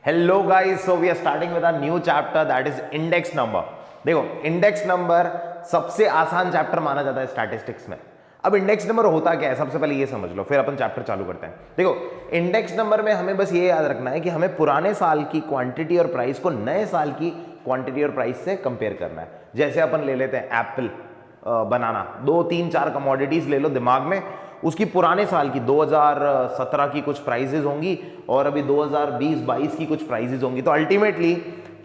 Hello guys, so we are starting with a new chapter that is index number. देखो, index number सबसे आसान chapter माना जाता है स्टैटिस्टिक्स में। अब इंडेक्स नंबर होता क्या है, सबसे पहले ये समझ लो, फिर अपन चैप्टर चालू करते हैं। देखो, इंडेक्स नंबर में हमें बस ये याद रखना है कि हमें पुराने साल की क्वांटिटी और प्राइस को नए साल की क्वांटिटी और प्राइस से कंपेयर करना है। जैसे अपन ले लेते हैं एप्पल, बनाना, 2 3 4 कमोडिटीज ले लो दिमाग में, उसकी पुराने साल की 2017 की कुछ प्राइजेज होंगी और अभी 2020-22 की कुछ प्राइजेज होंगी। तो अल्टीमेटली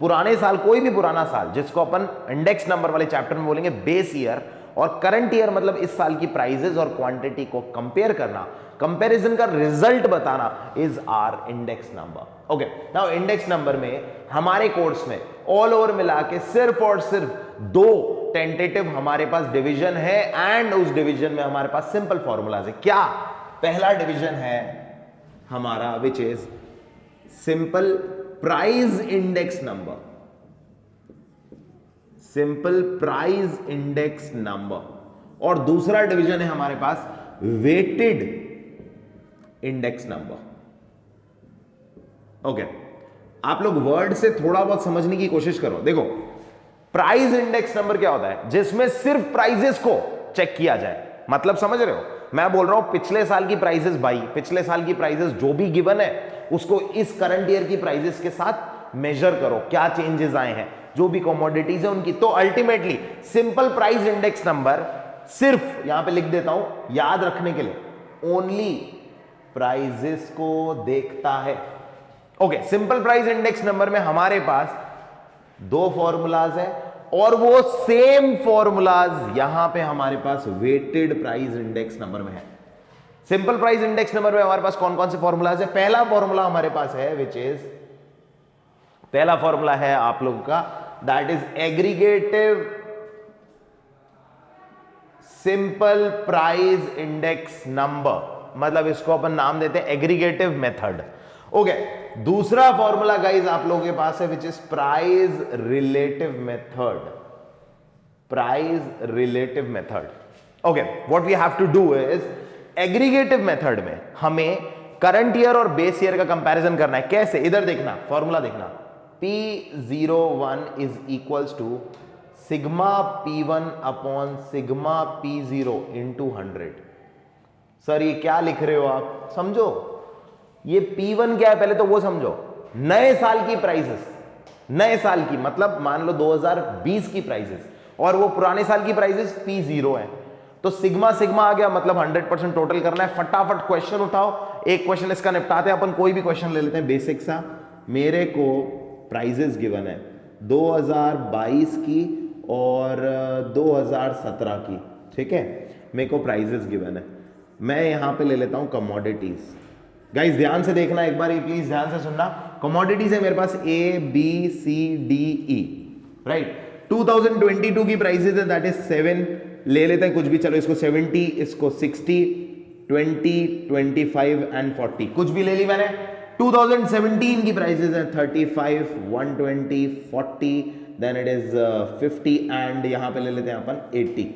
पुराने साल, कोई भी पुराना साल जिसको अपन इंडेक्स नंबर वाले चैप्टर में बोलेंगे बेस ईयर, और करंट ईयर मतलब इस साल की प्राइजेज और क्वांटिटी को कंपेयर करना, कंपैरिजन का रिजल्ट बताना is our index number. Okay, now index number में हमारे कोर्स में ऑल ओवर मिला के सिर्फ और सिर्फ 2 टेंटेटिव हमारे पास डिवीजन है, एंड उस डिवीजन में हमारे पास सिंपल फॉर्मूलाज है। क्या? पहला डिवीजन है हमारा which is simple price index number, simple price index number, और दूसरा डिवीजन है हमारे पास वेटेड इंडेक्स नंबर। ओके, आप लोग वर्ड से थोड़ा बहुत समझने की कोशिश करो। देखो, प्राइस इंडेक्स नंबर क्या होता है? जिसमें सिर्फ प्राइजेस को चेक किया जाए। मतलब समझ रहे हो, मैं बोल रहा हूं पिछले साल की प्राइजेस भाई, पिछले साल की प्राइजेस जो भी गिवन है उसको इस करंट ईयर की प्राइजेस के साथ मेजर करो, क्या चेंजेस आए हैं, जो भी कमोडिटीज है उनकी। तो ultimately simple price index number सिर्फ, यहां पे लिख देता हूं याद रखने के लिए, ओनली प्राइजेस को देखता है। Okay, simple price index number में हमारे पास 2 फॉर्मूलाज है, और वो सेम फॉर्मूलाज यहां पे हमारे पास वेटेड प्राइस इंडेक्स नंबर में है। सिंपल प्राइस इंडेक्स नंबर में हमारे पास कौन कौन से फॉर्मूलाज है? पहला फॉर्मूला हमारे पास है विच इज, पहला फॉर्मूला है आप लोगों का, that is aggregative simple price index number, मतलब इसको अपन नाम देते हैं एग्रीगेटिव मेथड। ओके, दूसरा फॉर्मूला गाइज आप लोगों के पास है which is price relative method, price relative method. Okay, what we have to do is, aggregative method में हमें करंट ईयर और बेस ईयर का कंपैरिजन करना है। कैसे? इधर देखना, फॉर्मूला देखना, P01 is equals to sigma P1 upon sigma P0 into 100। Sir ये क्या लिख रहे हो आप? समझो, ये P1 क्या है पहले तो वो समझो। नए साल की प्राइसेस, नए साल की मतलब मान लो 2020 की प्राइसेस, और वो पुराने साल की प्राइसेस P0 है। तो सिग्मा सिग्मा आ गया, मतलब 100% टोटल करना है। फटाफट क्वेश्चन उठाओ, एक क्वेश्चन इसका निपटाते हैं अपन। कोई भी क्वेश्चन ले लेते हैं बेसिक सा। मेरे को प्राइजेस गिवन है 2022 की और 2017 की, ठीक है, मेरे को प्राइजेस गिवन है। मैं यहां पे ले लेता हूं कमोडिटीज। गाइस ध्यान से देखना एक बार, ये प्लीज ध्यान से सुनना। कमोडिटीज है मेरे पास ABCDE, राइट। 2022 की प्राइसेस है दैट इज 7, ले लेते हैं कुछ भी, चलो इसको 70, इसको 60, 20, 25 एंड 40, कुछ भी ले ली मैंने। 2017 की प्राइसेस है 35, 120, 40, देन इट इज 50, एंड यहां पे ले लेते हैं अपन 80।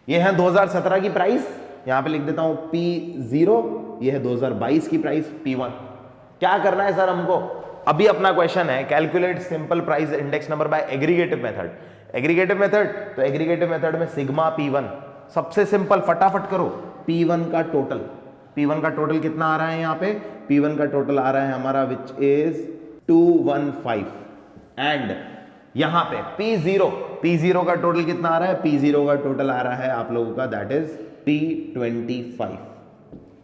ये है 2017 की प्राइस, यहां पे लिख देता हूं P0। ये है 2022 की प्राइस P1। क्या करना है सर हमको? अभी अपना क्वेश्चन है calculate simple price index number by aggregative method. Aggregative method, तो एग्रीगेटिव मेथड में सिग्मा P1 सबसे सिंपल, फटाफट करो। P1 का टोटल, P1 का टोटल कितना आ रहा है यहाँ पे? P1 का टोटल आ रहा है हमारा विच इज 215, एंड यहां पे P0 का टोटल कितना आ रहा है? P0 का टोटल आ रहा है आप लोगों का that is P25।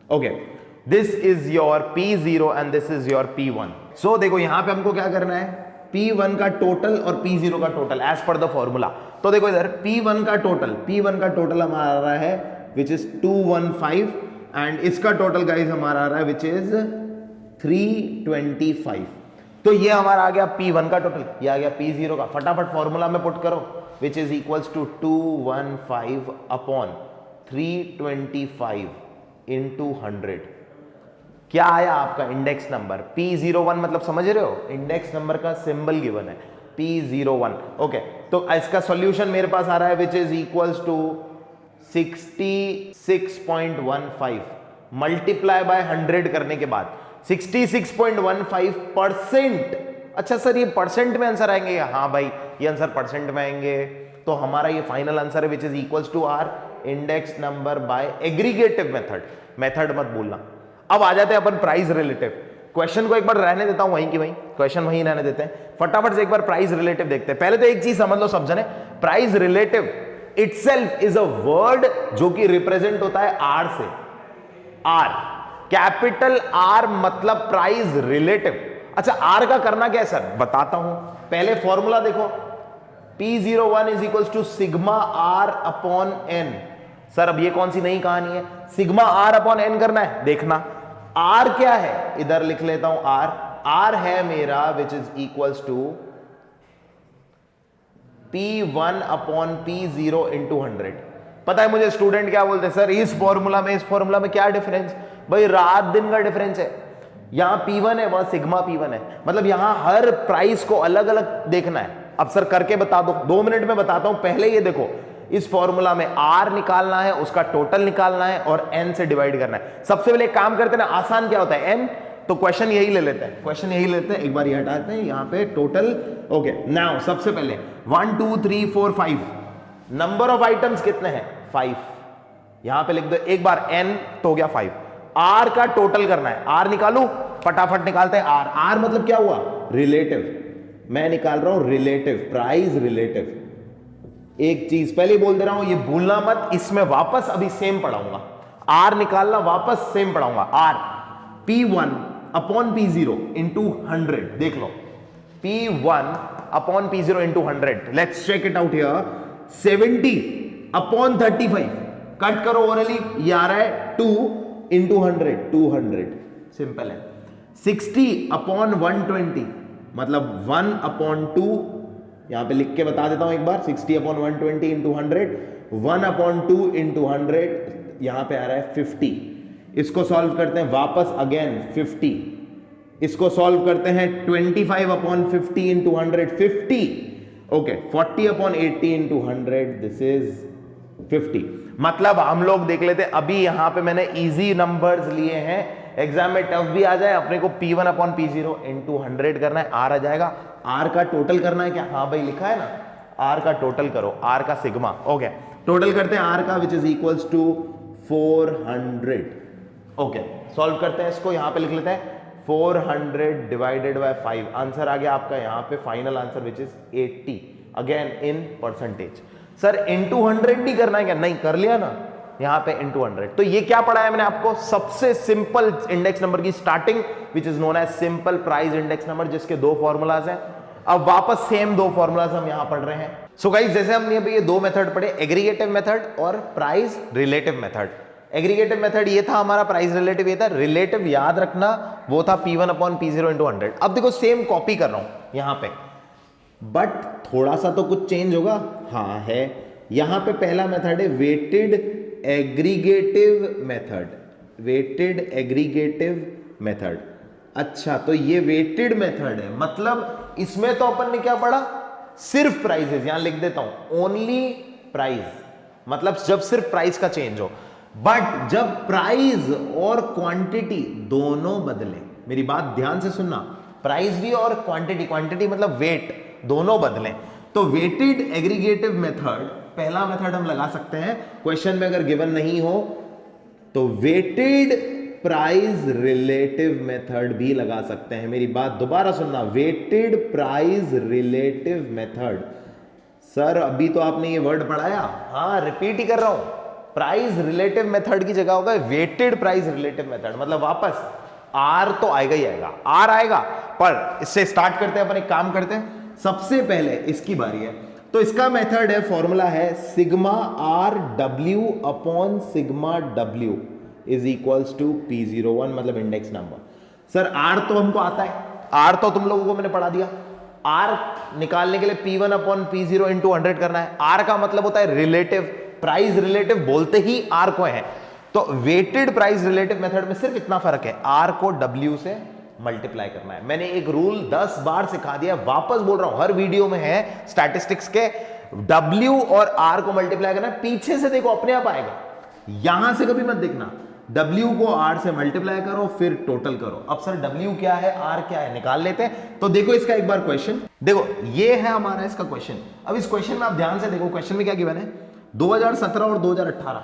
Okay, this is your P0 and this is your P1। सो देखो यहां पे हमको क्या करना है, P1 का टोटल और P0 का total as per the formula. तो देखो इधर P1 का टोटल हमारा आ रहा है विच इज 215, एंड इसका टोटल गाइज हमारा आ रहा है विच इज 325। तो ये हमारा आ गया P1 का टोटल, ये आ गया P0 का। फटाफट फॉर्मूला में पुट करो, which is equals to 215 upon 325 into 100। क्या आया आपका इंडेक्स नंबर? P01, मतलब समझ रहे हो, इंडेक्स नंबर का सिंबल गिवन है P01। ओके, तो इसका सॉल्यूशन मेरे पास आ रहा है which is equals to 66.15 multiply by 100 करने के बाद 66.15%। अच्छा सर ये परसेंट में आंसर आएंगे? हाँ भाई ये आंसर परसेंट में आएंगे। तो हमारा ये फाइनल आंसर है which is equals to our index number by aggregative method. Method मत भूलना। अब आ जाते हैं अपन प्राइस रिलेटिव। क्वेश्चन को एक बार रहने देता हूं वहीं की वहीं, क्वेश्चन वहीं रहने देते हैं, फटाफट से एक बार प्राइस रिलेटिव देखते हैं। पहले तो एक चीज समझ लो सब जने, price relative itself is a word जो कि रिप्रेजेंट होता है आर से। आर, कैपिटल आर मतलब प्राइस रिलेटिव। अच्छा आर का करना क्या है सर? बताता हूं। पहले फॉर्मूला देखो, P01 is equals to sigma R upon N. Sir अब ये कौन सी नई कहानी है? सिग्मा आर अपॉन एन करना है। देखना आर क्या है, इधर लिख लेता हूं आर। आर है मेरा which is equals to P1 upon P0 into 100। पता है मुझे स्टूडेंट क्या बोलते हैं, सर इस फॉर्मूला में इस फॉर्मूला में क्या डिफरेंस? भाई रात दिन का डिफरेंस है। यहां P1 है वहां सिग्मा P1 है, मतलब यहां हर प्राइस को अलग अलग देखना है। अब सर करके बता दो, 2 मिनट में बताता हूं। पहले ये देखो, इस फॉर्मूला में आर निकालना है, उसका टोटल निकालना है और एन से डिवाइड करना है। सबसे पहले काम करते हैं ना, आसान क्या होता है एन, तो क्वेश्चन यही ले लेते हैं, क्वेश्चन यही लेते हैं। एक बार ये हटाते हैं यहां पे टोटल। ओके नाउ सबसे पहले 1 2 3 4 5 नंबर ऑफ आइटम्स कितने हैं? 5। यहां पे लिख दो एक बार एन तो हो गया 5। आर का टोटल करना है, आर निकालू, फटाफट निकालते हैं आर। आर मतलब क्या हुआ? रिलेटिव। मैं निकाल रहा हूं रिलेटिव, प्राइस रिलेटिव। एक चीज पहले बोल दे रहा हूं, ये भूलना मत, इसमें वापस अभी सेम पढ़ाऊंगा। आर निकालना वापस सेम पढ़ाऊंगा। R P1 upon P0 into 100। देख लो P1 upon P0 into 100। Let's check it out here. 70 upon 35 cut करो ओरली, ये आ रहा है 2 इंटू 100, 200। सिंपल है। 60 अपॉन 120 मतलब 1 अपॉन 2, यहां पे लिख के बता देता हूं एक बार। 60 अपॉन 120 इंटू 100, 1 अपॉन 2 इंटू 100, यहां पे आ रहा है 50। इसको सॉल्व करते हैं वापस अगेन 50। इसको सॉल्व करते हैं 25 upon 50 into 100, 50। Okay 40 upon 80 into 100, this is 50। मतलब हम लोग देख लेते हैं, अभी यहां पे मैंने इजी नंबर्स लिए हैं, एग्जाम में टफ भी आ जाए अपने को P1 अपॉन P0 इंटू 100 करना है, आर आ जाएगा। आर का टोटल करना है क्या? हाँ भाई लिखा है ना, आर का टोटल करो, आर का सिग्मा। ओके टोटल करते हैं आर का which is equals to 400। Okay solve करते हैं इसको, यहां पे लिख लेते हैं 400 डिवाइडेड बाय 5। आंसर आ गया आपका यहां पे final answer which is 80, again in percentage. Sir into 100 नहीं करना है क्या? नहीं, कर लिया ना यहां पे इंटू 100। तो ये क्या पढ़ा है मैंने आपको? सबसे सिंपल इंडेक्स नंबर की starting which is known as simple price index number, जिसके 2 फॉर्मूलाज हैं। अब वापस सेम 2 फॉर्मूलाज हम यहां पढ़ रहे हैं। सो गाइस जैसे हमने ये 2 मेथड पढ़े, एग्रीगेटिव मेथड और price relative method. Aggregative method ये था हमारा, प्राइस रिलेटिव ये था। रिलेटिव याद रखना वो था P1 अपॉन P0 इंटू 100। अब देखो सेम कॉपी कर रहा हूं यहां पे, बट थोड़ा सा तो कुछ चेंज होगा। हाँ है, यहां पे पहला मेथड है weighted aggregative method, weighted aggregative method. अच्छा तो ये वेटेड मेथड है, मतलब इसमें तो अपन ने क्या पढ़ा? सिर्फ प्राइसेस। यहां लिख देता हूं ओनली प्राइस, मतलब जब सिर्फ प्राइस का चेंज हो। बट जब प्राइस और क्वांटिटी दोनों बदले, मेरी बात ध्यान से सुनना, प्राइस भी और क्वांटिटी, क्वांटिटी मतलब वेट, दोनों बदले, तो वेटेड एग्रीगेटिव मेथड पहला मेथड हम लगा सकते हैं। क्वेश्चन में अगर गिवन नहीं हो तो वेटेड प्राइस रिलेटिव मेथड भी लगा सकते हैं। मेरी बात दोबारा सुनना, weighted price relative method. Sir अभी तो आपने ये वर्ड पढ़ाया, हाँ रिपीट ही कर रहा हूं। प्राइस रिलेटिव मेथड की जगह होगा वेटेड प्राइस रिलेटिव मेथड, मतलब वापस आर तो आएगा ही आएगा, आर आएगा। पर इससे स्टार्ट करते हैं अपन, एक काम करते हैं, सबसे पहले इसकी बारी है। तो इसका मेथड है, फॉर्मूला है sigma R W upon sigma W is equals to P01, मतलब इंडेक्स नंबर। सर आर तो हमको आता है, आर तो तुम लोगों को मैंने पढ़ा दिया। आर निकालने के लिए P1 अपॉन P0 इंटू 100 करना है। आर का मतलब होता है रिलेटिव, प्राइस रिलेटिव बोलते ही आर को है। तो वेटेड प्राइस रिलेटिव मेथड में सिर्फ इतना फर्क है, आर को W से मल्टीप्लाई करना है। मैंने एक रूल 10 बार सिखा दिया, वापस बोल रहा हूं, हर वीडियो में है स्टैटिस्टिक्स के। W और R को मल्टीप्लाई करना है, पीछे से देखो अपने आप आएगा, यहां से कभी मत देखना। W को R से मल्टीप्लाई करो फिर टोटल करो। अब सर W क्या है, R क्या है, निकाल लेते हैं। तो देखो इसका एक बार क्वेश्चन, देखो ये है हमारा इसका क्वेश्चन। अब इस क्वेश्चन में आप ध्यान से देखो, क्वेश्चन में क्या गिवन है, 2017 और 2018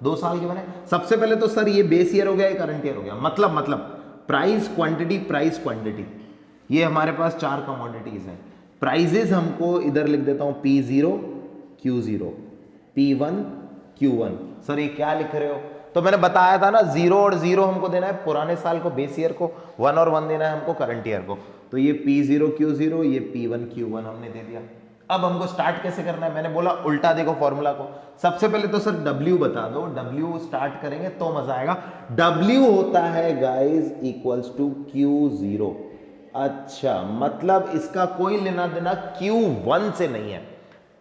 2 साल गिवन है। सबसे पहले तो सर ये बेस ईयर हो गया, ये करंट ईयर हो गया। मतलब प्राइस क्वांटिटी, प्राइस क्वांटिटी, ये हमारे पास 4 कमोडिटीज हैं। प्राइजेस हमको इधर लिख देता हूं P0 Q0, P1 Q1। Sir ये क्या लिख रहे हो, तो मैंने बताया था ना 0 और 0 हमको देना है पुराने साल को, बेस ईयर को, 1 और 1 देना है हमको करंट ईयर को। तो ये P0 Q0, ये P1 Q1 हमने दे दिया। अब हमको स्टार्ट कैसे करना है, मैंने बोला उल्टा देखो फॉर्मूला को। सबसे पहले तो सर W बता दो, W स्टार्ट करेंगे तो मजा आएगा। W होता है गाइस इक्वल्स टू Q0। अच्छा, मतलब इसका कोई लेना देना Q1 से नहीं है।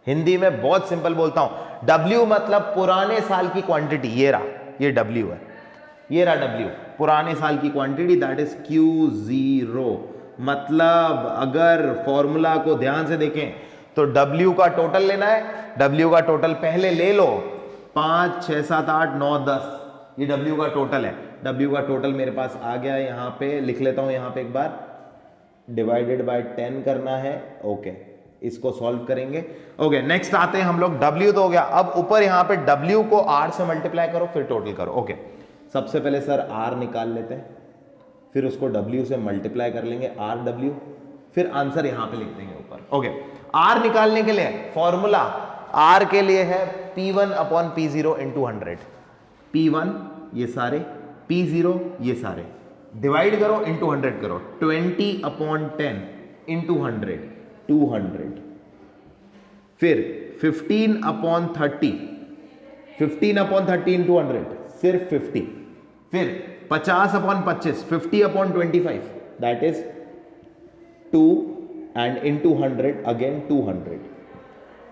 हिंदी में बहुत सिंपल बोलता हूं, W मतलब पुराने साल की क्वांटिटी, ये रहा, ये W है, ये रहा W, पुराने साल की क्वांटिटी, दैट इज Q0। मतलब अगर फॉर्मूला को ध्यान से देखें तो W का टोटल लेना है, W का टोटल पहले ले लो, 5 6 7 8 9 10, ये W का टोटल है। W का टोटल मेरे पास आ गया, यहां पे लिख लेता हूं, यहां पे एक बार डिवाइडेड बाय 10 करना है। ओके, इसको सॉल्व करेंगे। ओके, नेक्स्ट आते हैं हम लोग, W तो हो गया। अब ऊपर यहां पे W को R से मल्टीप्लाई करो फिर टोटल करो। ओके, सबसे पहले सर R निकाल लेते हैं, फिर उसको W से मल्टीप्लाई कर लेंगे, RW, फिर आंसर यहां पे लिख देंगे ऊपर। ओके, R निकालने के लिए फॉर्मूला R के लिए है P1 upon P0 into 100। P1 ये सारे, P0 ये सारे, डिवाइड करो इंटू 100 करो, 20 अपॉन 10 इंटू 100 200, फिर 15 अपॉन 30, 15 अपॉन 30 इंटू 100 सिर्फ 50, फिर 50 upon 25, 50 upon 25, that is 2 and into 100 again 200,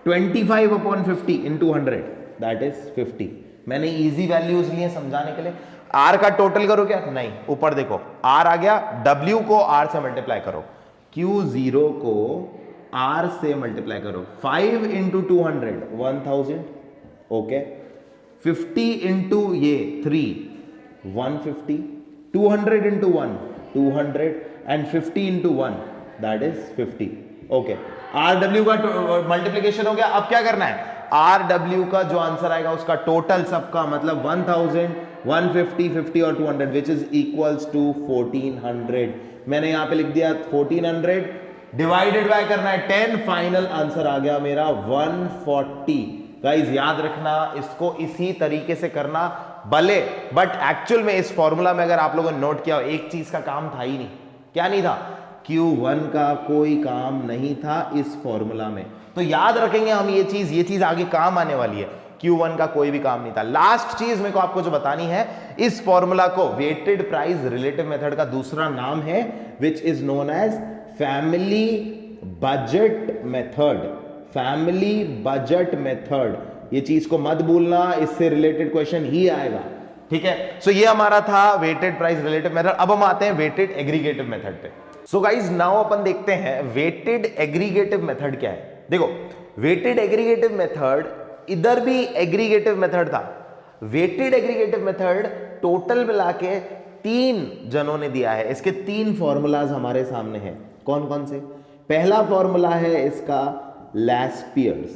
25 upon 50 into 100 that is 50। मैंने इजी वैल्यूज लिए समझाने के लिए। R का टोटल करो क्या, नहीं, ऊपर देखो R आ गया, W को R से मल्टीप्लाई करो, Q0 को R से मल्टीप्लाई करो, 5 इंटू 200 1000, ओके, 50 इंटू ये 3 150, 200 into 1 200 and 50 into 1 that is 50। Okay, RW का मल्टीप्लीकेशन हो गया। अब क्या करना है, RW का जो आंसर आएगा उसका टोटल सबका, मतलब 1000 150 50 और 200 विच इज इक्वल्स टू 1400। मैंने यहां पे लिख दिया 1400, डिवाइडेड बाय करना है 10, फाइनल आंसर आ गया मेरा 140। गाइस याद रखना, इसको इसी तरीके से करना भले, बट एक्चुअल में इस फॉर्मूला में अगर आप लोगों ने नोट किया, एक चीज का काम था ही नहीं। क्या नहीं था, Q1 का कोई काम नहीं था इस फॉर्मूला में। तो याद रखेंगे हम ये चीज आगे काम आने वाली है। Q1 का कोई भी काम नहीं था। लास्ट चीज मेरे को आपको जो बतानी है, इस फॉर्मूला को वेटेड प्राइस रिलेटिव मेथड का दूसरा नाम है which is known as family budget method. Family budget method, ये चीज को मत भूलना, इससे रिलेटेड क्वेश्चन ही आएगा, ठीक है। सो ये हमारा था वेटेड प्राइस रिलेटिव मेथड। अब हम आते हैं वेटेड एग्रीगेटिव मेथड पे। सो गाइज नाउ अपन देखते हैं वेटेड एग्रीगेटिव मेथड क्या है। देखो वेटेड एग्रीगेटिव मेथड, इधर भी एग्रीगेटिव मेथड था। वेटेड एग्रीगेटिव मेथड टोटल मिला के 3 जनों ने दिया है। इसके 3 फॉर्मूलाज हमारे सामने हैं। कौन कौन से? पहला फॉर्मूला है इसका लैस्पियर्स,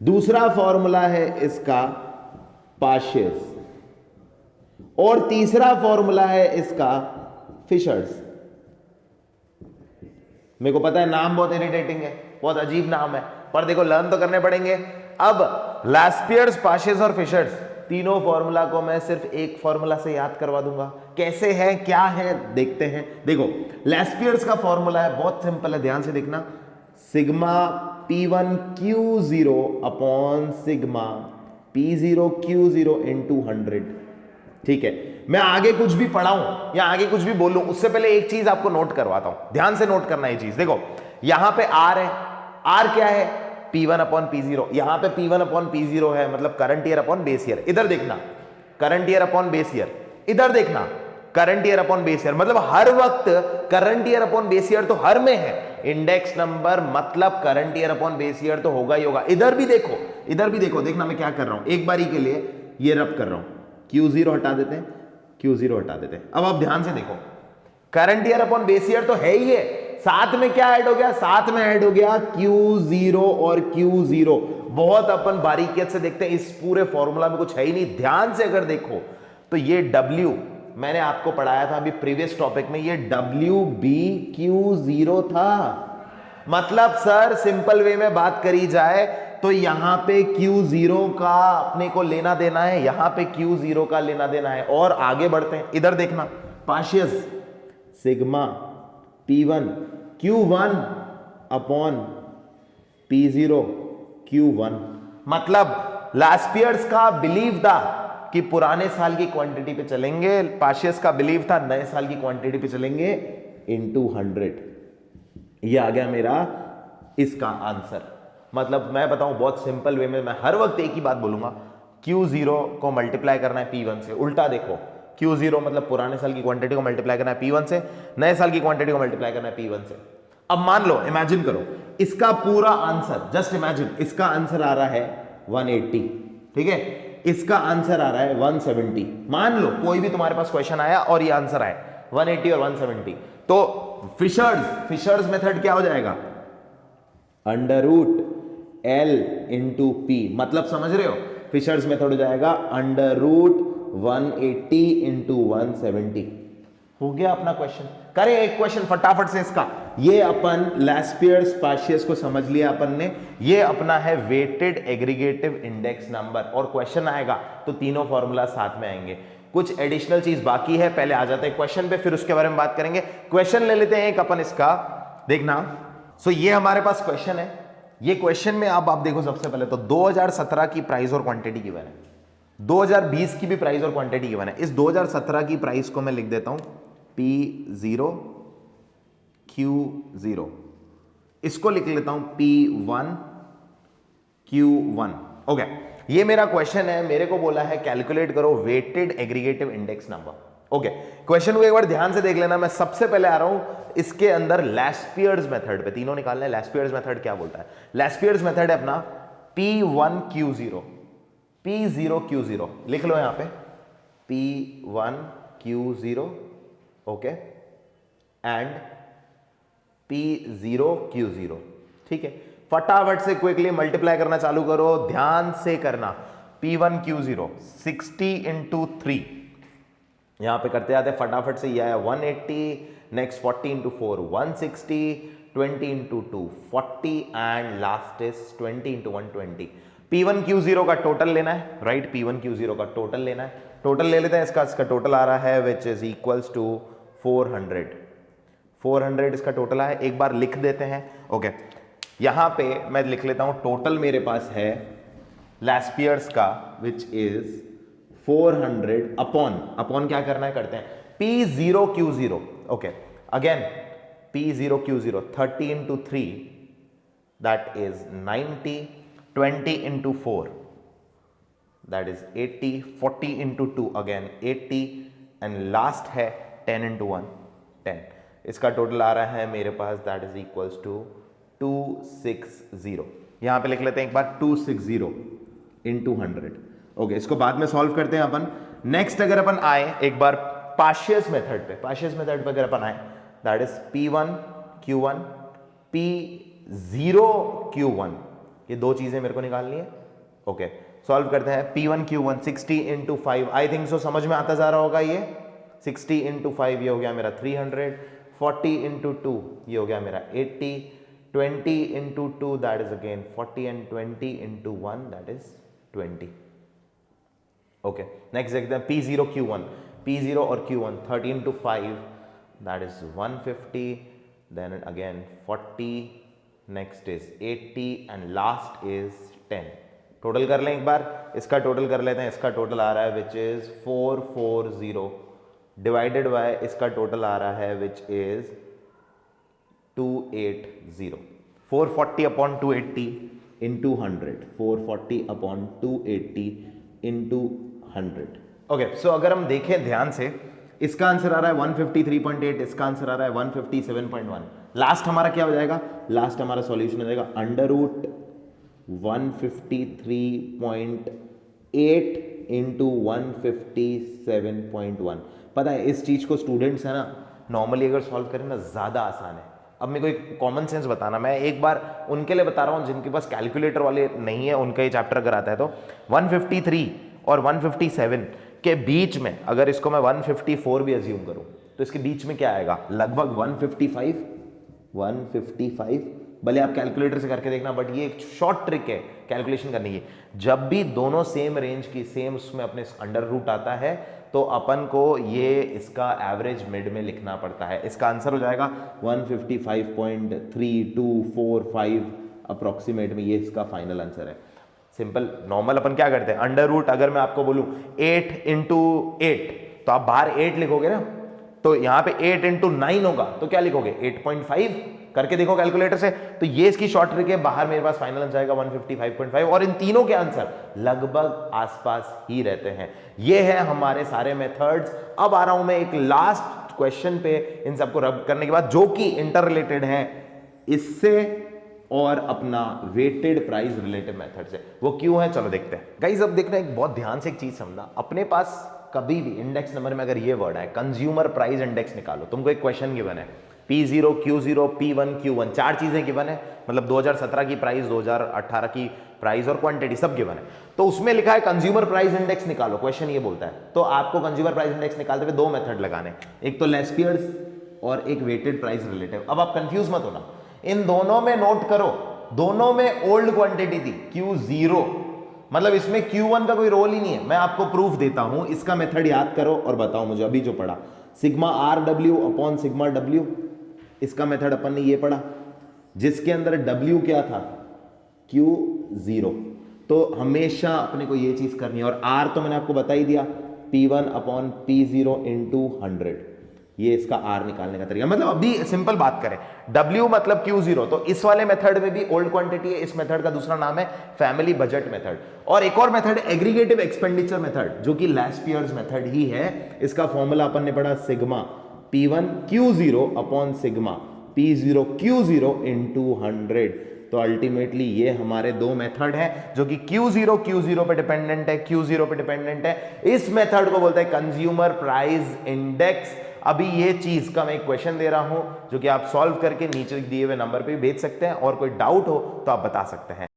दूसरा फॉर्मूला है इसका पाशियस, और तीसरा फॉर्मूला है इसका फिशर्स। मेरे को पता है नाम बहुत इरिटेटिंग है, बहुत अजीब नाम है, पर देखो लर्न तो करने पड़ेंगे। अब लैस्पियर्स, पाशियस और फिशर्स, तीनों फॉर्मूला को मैं सिर्फ एक फॉर्मूला से याद करवा दूंगा। कैसे है, क्या है, देखते हैं। देखो लैस्पियर्स का फॉर्मूला है, बहुत सिंपल है, ध्यान से देखना। Sigma P1 Q0 upon sigma P0 Q0 into 100। ठीक है, मैं आगे कुछ भी पढ़ाऊं या आगे कुछ भी बोलूं उससे पहले एक चीज आपको नोट करवाता हूं, ध्यान से नोट करना ये चीज। देखो यहां पे R है, R क्या है, P1 अपॉन P0। यहां पे P1 अपॉन P0 है, मतलब current year upon base year. इधर देखना current year upon base year, इधर देखना current year upon base year, मतलब हर वक्त current year upon base year तो हर में है। इंडेक्स नंबर मतलब current year upon base year तो होगा ही होगा। इधर भी देखो, इधर भी देखो, देखना मैं क्या कर रहा हूं, एक बारी के लिए ये रब कर रहा हूं। Q0 हटा देते हैं, Q0 हटा देते हैं। अब आप ध्यान से देखो, current year upon base year तो है ही है, साथ में क्या ऐड हो गया, साथ में ऐड हो गया Q0 और Q0। बहुत अपन बारीकियत से देखते हैं, इस पूरे फॉर्मूला में कुछ है ही नहीं। ध्यान से अगर देखो तो ये W मैंने आपको पढ़ाया था अभी प्रीवियस टॉपिक में, ये WBQ0 था। मतलब सर सिंपल वे में बात करी जाए तो यहां पे Q0 का अपने को लेना देना है, यहां पे Q0 का लेना देना है। और आगे बढ़ते हैं, इधर देखना, पाशियस sigma P1 Q1 upon P0 Q1। मतलब लास्ट ईयर्स का बिलीव था कि पुराने साल की क्वांटिटी पे चलेंगे, पाशियस का बिलीव था नए साल की क्वांटिटी पे चलेंगे, इनटू 100। ये आ गया मेरा इसका आंसर। मतलब मैं बताऊं बहुत सिंपल वे में, मैं हर वक्त एक ही बात बोलूंगा, Q0 को मल्टीप्लाई करना है P1 से। उल्टा देखो, Q0 मतलब पुराने साल की क्वांटिटी को मल्टीप्लाई करना है P1 से, नए साल की क्वांटिटी को मल्टीप्लाई करना है P1 से। अब मान लो, इमेजिन करो, इसका पूरा आंसर, जस्ट इमेजिन, इसका आंसर आ रहा है 180, ठीक है, इसका आंसर आ रहा है 170। मान लो कोई भी तुम्हारे पास क्वेश्चन आया और ये आंसर आए 180 और 170, तो फिशर्स मेथड क्या हो जाएगा, under root L into P। मतलब समझ रहे हो, फिशर्स मेथड हो जाएगा अंडर रूट 180 इंटू 170। हो गया अपना क्वेश्चन। करें एक क्वेश्चन फटाफट से इसका। ये अपन लैस्पियर्स पाशियस को समझ लिया अपन ने, ये अपना है वेटेड एग्रीगेटिव इंडेक्स नंबर, और क्वेश्चन आएगा तो तीनों फॉर्मूला साथ में आएंगे। कुछ एडिशनल चीज बाकी है, पहले आ जाते हैं क्वेश्चन पे, फिर उसके बारे में बात करेंगे। क्वेश्चन ले लेते हैं एक अपन इसका, देखना। सो ये हमारे पास क्वेश्चन है। ये क्वेश्चन में आप देखो, सबसे पहले तो 2017 की प्राइस और क्वांटिटी गिवन है, 2020 की भी प्राइस और क्वांटिटी गिवन है। इस 2017 की प्राइस को मैं लिख देता हूं P0 Q0, इसको लिख लेता हूं P1 Q1। ओके, ये मेरा क्वेश्चन है, मेरे को बोला है कैलकुलेट करो weighted aggregative index number. Okay, question को एक बार ध्यान से देख लेना। मैं सबसे पहले आ रहा हूं इसके अंदर लैस्पियर्स मेथड पे, तीनों निकालना है। लैस्पियर्स मेथड क्या बोलता है, लैस्पियर्स मेथड है अपना P1 Q0, P0 Q0 लिख लो यहां पे, P1 Q0, okay, and P0 Q0, ठीक है। फटाफट से क्विकली मल्टीप्लाई करना चालू करो, ध्यान से करना। P1 Q0 60 इंटू 3, यहां पे करते जाते फटाफट से। यह है 180, next 40 into 4 160, 20 into 2 40, and last is 20 into 120। P1 Q0 का टोटल लेना है, राइट, P1 Q0 का टोटल लेना है। टोटल ले लेते हैं, इसका टोटल आ रहा है विच इज इक्वल्स टू 400 इसका टोटल है। एक बार लिख देते हैं। ओके, यहां पे मैं लिख लेता हूं, टोटल मेरे पास है लैस्पियर्स का विच इज 400 अपॉन क्या करना है, करते हैं P0 Q0। Okay, again P0 Q0 30 into 3 that is 90, 20 into 4 that is 80, 40 into 2 again 80, and last है 10 इंटू 1 10। इसका टोटल आ रहा है मेरे पास दैट इज इक्वल्स टू 260। यहां पे लिख लेते हैं एक बार 260 इंटू 100। ओके, इसको बाद में सॉल्व करते हैं अपन। नेक्स्ट अगर अपन आए एक बार पाशियस मेथड पे, पाशियस मेथड पे अगर अपन आए that is P1 Q1 P0 Q1, ये दो चीजें मेरे को निकालनी है। ओके, सॉल्व करते हैं। P1 Q1 60 into 5, I think so समझ में आता जा रहा होगा। ये 60 इंटू 5 ये हो गया मेरा 300, 40 इंटू 2 ये हो गया मेरा 80, 20 into 2 that is again 40, and 20 into 1 that is 20। Okay, next देखते हैं P0 Q1, P0 और Q1 30 into 5 that is 150, then again 40, next is 80, and last is 10। Total कर लें एक बार, इसका टोटल कर लेते हैं। इसका टोटल आ रहा है विच इज 440 डिवाइडेड बाय इसका टोटल आ रहा है which is 280। 440 upon 280 into 100, 440 upon 280 into 100। Okay, so अगर हम देखें ध्यान से, इसका आंसर आ रहा है 153.8, इसका आंसर आ रहा है 157.1। लास्ट हमारा क्या हो जाएगा, लास्ट हमारा सॉल्यूशन हो जाएगा अंडर रूट 153.8 इंटू 157.1। पता है इस चीज को स्टूडेंट्स है ना नॉर्मली अगर सॉल्व करें ना ज्यादा आसान है। अब मेरे को एक कॉमन सेंस बताना, मैं एक बार उनके लिए बता रहा हूं जिनके पास कैलकुलेटर वाले नहीं है, उनका ये चैप्टर कराता है। तो 153 और 157 के बीच में अगर इसको मैं 154 भी अज्यूम करूं तो इसके बीच में क्या आएगा, लगभग 155। भले आप कैलकुलेटर से करके देखना, बट ये एक शॉर्ट ट्रिक है कैलकुलेशन करने की। जब भी दोनों सेम रेंज की सेम उसमें अपने अंडर रूट आता है तो अपन को ये इसका एवरेज मिड में लिखना पड़ता है। इसका आंसर हो जाएगा 155.3245 अप्रोक्सीमेट में, ये इसका फाइनल आंसर है। सिंपल नॉर्मल अपन क्या करते हैं, अंडर रूट अगर मैं आपको बोलूं 8 इंटू 8 तो आप बाहर 8 लिखोगे ना, तो यहां पे 8 इंटू 9 होगा तो क्या लिखोगे 8.5, करके देखो कैलकुलेटर से। तो ये इसकी शॉर्ट ट्रिक है, बाहर मेरे पास फाइनल आंसर आएगा 155.5 और इन तीनों के आंसर लगभग आसपास ही रहते हैं। ये है हमारे सारे मेथड्स। अब आ रहा हूं मैं एक लास्ट क्वेश्चन पे इन सबको रब करने के बाद, जो कि इंटर रिलेटेड है इससे और अपना वेटेड प्राइस रिलेटिव मेथड से। वो क्यों है चलो देखते हैं गाइस। अब देखना एक बहुत ध्यान से एक चीज समझना, अपने पास कभी भी इंडेक्स नंबर में अगर ये वर्ड है कंज्यूमर प्राइस इंडेक्स निकालो, तुमको एक क्वेश्चन गिवन है P0 Q0 P1 Q1 चार चीजें गिवन है, मतलब 2017 की प्राइस, 2018 की प्राइस और क्वांटिटी सब गिवन है। तो उसमें लिखा है कंज्यूमर प्राइस इंडेक्स निकालो, क्वेश्चन ये बोलता है। तो आपको कंज्यूमर प्राइस इंडेक्स निकालते हुए दो मेथड लगाने, एक तो लेस्पियर्स और एक वेटेड प्राइस रिलेटिव। अब आप कंफ्यूज मत होना, इन दोनों में नोट करो, दोनों में ओल्ड क्वांटिटी थी Q0, मतलब इसमें Q1 का कोई रोल ही नहीं है। मैं आपको प्रूफ देता हूं, इसका मेथड याद करो और बताओ मुझे अभी जो पढ़ा, sigma RW upon sigma W, इसका मेथड अपन ने ये पढ़ा जिसके अंदर W क्या था Q0। तो हमेशा अपने को ये चीज करनी है, और R तो मैंने आपको बता ही दिया P1 अपॉन P0 इंटू 100, ये इसका R निकालने का तरीका। मतलब अभी सिंपल बात करें, W मतलब Q0, तो इस वाले मेथड में भी ओल्ड क्वांटिटी है। इस मेथड का दूसरा नाम है फैमिली बजट मेथड। और एक और मेथड एग्रीगेटिव एक्सपेंडिचर मेथड, जो कि लेस्पियर्स मेथड ही है। इसका फॉर्मूला अपन ने पढ़ा sigma P1 Q0 upon sigma P0 Q0 into 100। तो अल्टीमेटली ये हमारे दो मेथड हैं जो कि Q0 पे डिपेंडेंट है, Q0 पे डिपेंडेंट है। इस मेथड को बोलते हैं कंज्यूमर प्राइस इंडेक्स। अभी ये चीज का मैं एक क्वेश्चन दे रहा हूं जो कि आप सॉल्व करके नीचे दिए हुए नंबर पे भेज सकते हैं, और कोई डाउट हो तो आप बता सकते हैं।